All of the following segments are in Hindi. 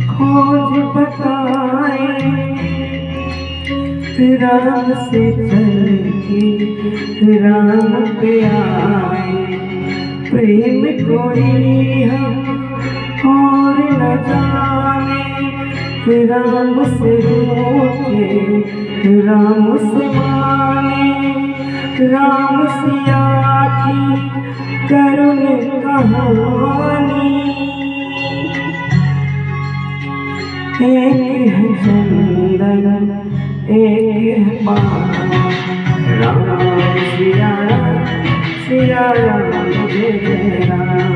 खोज बताए, राम से चल के राम पे आए। प्रेम कोई हम और न जाने, राम से होके राम से माने। राम सिया की करुण कहानी, एक है चंदन एक है पान। राम सिया राम जय जय राम।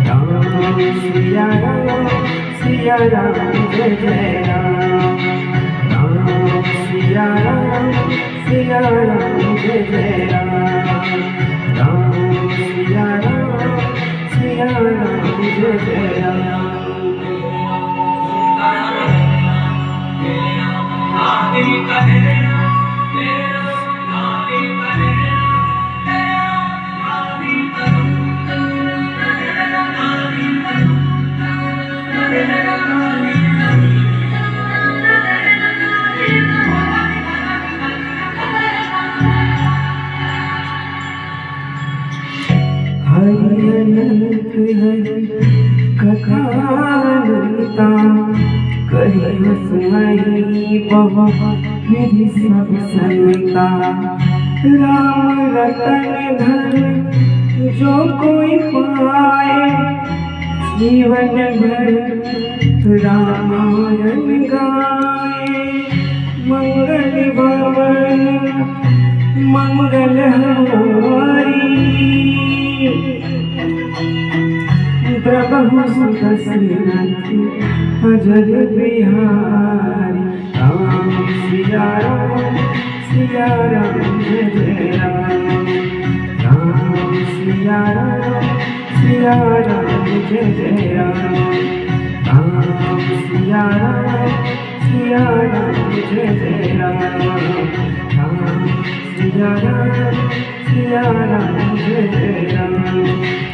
राम सिया राम जय जय राम। राम सिया राम जय जय राम। राम सिया राम जय जय राम। हरि अनंत हरि कथानंता, कही सुनहि बहु विधि सब संता। राम रतन धन जो कोई पाए, जीवन भर रामायण गाए। मंगल भवन मंगल हारी, प्रभु सुदशरथ अजर बिहारी। राम सिया राम जय जय राम। राम सिया राम जय जय राम। राम सिया राम जय जय राम। राम सिया राम जय जय राम।